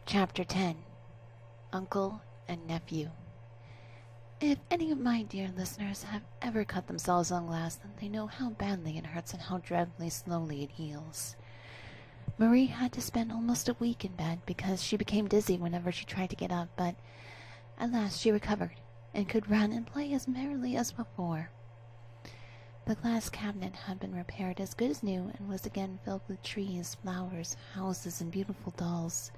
Chapter 10. Uncle and Nephew. If any of my dear listeners have ever cut themselves on glass, then they know how badly it hurts and how dreadfully slowly it heals. Marie had to spend almost a week in bed because she became dizzy whenever she tried to get up, but at last she recovered and could run and play as merrily as before. The glass cabinet had been repaired as good as new and was again filled with trees, flowers, houses, and beautiful dolls.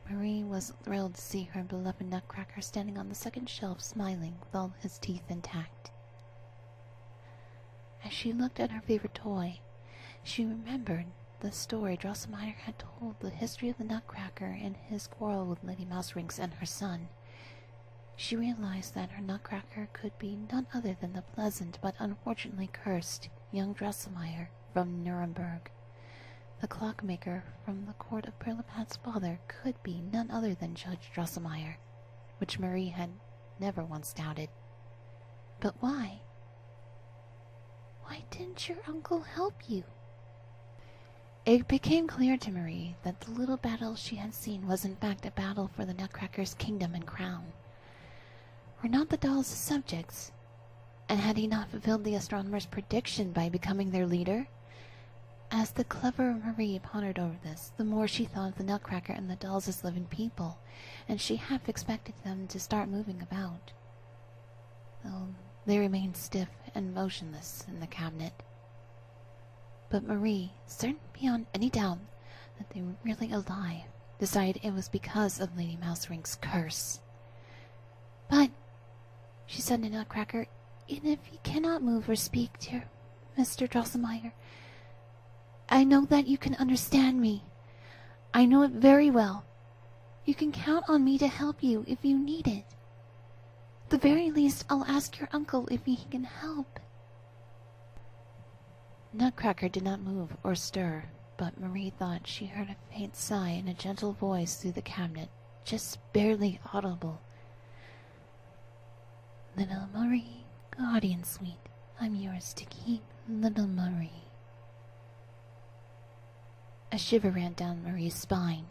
Marie was thrilled to see her beloved Nutcracker standing on the second shelf smiling with all his teeth intact. As she looked at her favorite toy, she remembered the story Drosselmeyer had told, the history of the Nutcracker and his quarrel with Lady Mouserings and her son. She realized that her Nutcracker could be none other than the pleasant but unfortunately cursed young Drosselmeyer from Nuremberg. The clockmaker from the court of Pirlipat's father could be none other than Judge Drosselmeyer, which Marie had never once doubted. But why? Why didn't your uncle help you? It became clear to Marie that the little battle she had seen was in fact a battle for the Nutcracker's kingdom and crown. Were not the dolls his subjects? And had he not fulfilled the astronomer's prediction by becoming their leader? As the clever Marie pondered over this, the more she thought of the Nutcracker and the dolls as living people, and she half expected them to start moving about, though they remained stiff and motionless in the cabinet. But Marie, certain beyond any doubt that they were really alive, decided it was because of Lady Mousering's curse. "But," she said to Nutcracker, "even if you cannot move or speak, dear Mr. Drosselmeyer, I know that you can understand me. I know it very well. You can count on me to help you if you need it. At the very least, I'll ask your uncle if he can help." Nutcracker did not move or stir, but Marie thought she heard a faint sigh and a gentle voice through the cabinet, just barely audible. "Little Marie, guardian sweet, I'm yours to keep, little Marie." A shiver ran down Marie's spine,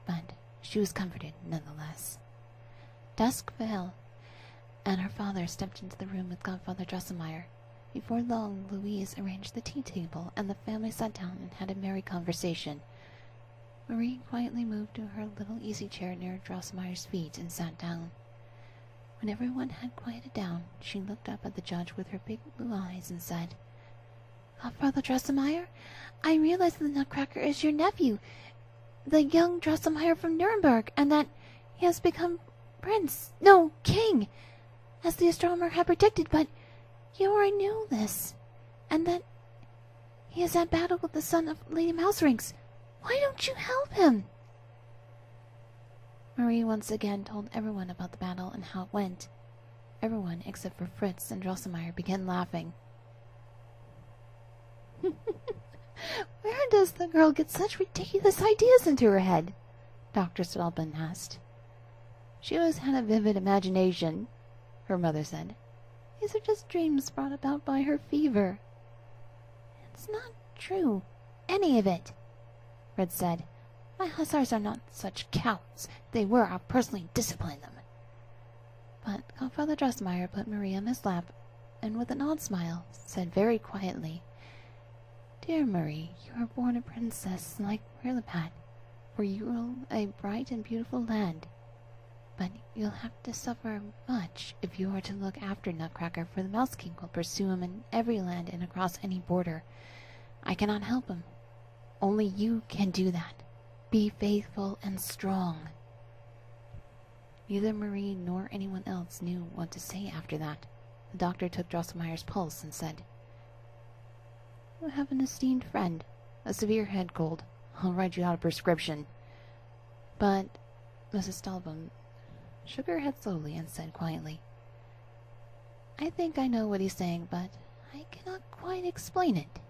but she was comforted nonetheless. Dusk fell, and her father stepped into the room with Godfather Drosselmeyer. Before long, Louise arranged the tea table, and the family sat down and had a merry conversation. Marie quietly moved to her little easy chair near Drosselmeyer's feet and sat down. When everyone had quieted down, she looked up at the judge with her big blue eyes and said, "Godfather Drosselmeyer, I realize that the Nutcracker is your nephew, the young Drosselmeyer from Nuremberg, and that he has become king, as the astronomer had predicted, but you already knew this, and that he is at battle with the son of Lady Mouserings. Why don't you help him?" Marie once again told everyone about the battle and how it went. Everyone except for Fritz and Drosselmeyer began laughing. "Where does the girl get such ridiculous ideas into her head?" Dr. Stolpen asked. "She always had a vivid imagination," her mother said. "These are just dreams brought about by her fever." "It's not true, any of it," Fritz said. "My hussars are not such cowards. If they were, I'll personally discipline them." But Godfather Drosselmeyer put Marie on his lap, and with an odd smile, said very quietly, "Dear Marie, you are born a princess like Pirlipat, for you rule a bright and beautiful land. But you'll have to suffer much if you are to look after Nutcracker, for the Mouse King will pursue him in every land and across any border. I cannot help him. Only you can do that. Be faithful and strong." Neither Marie nor anyone else knew what to say after that. The doctor took Drosselmeyer's pulse and said, "You have an esteemed friend, a severe head cold. I'll write you out a prescription." But Mrs. Stolpen shook her head slowly and said quietly, "I think I know what he's saying, but I cannot quite explain it."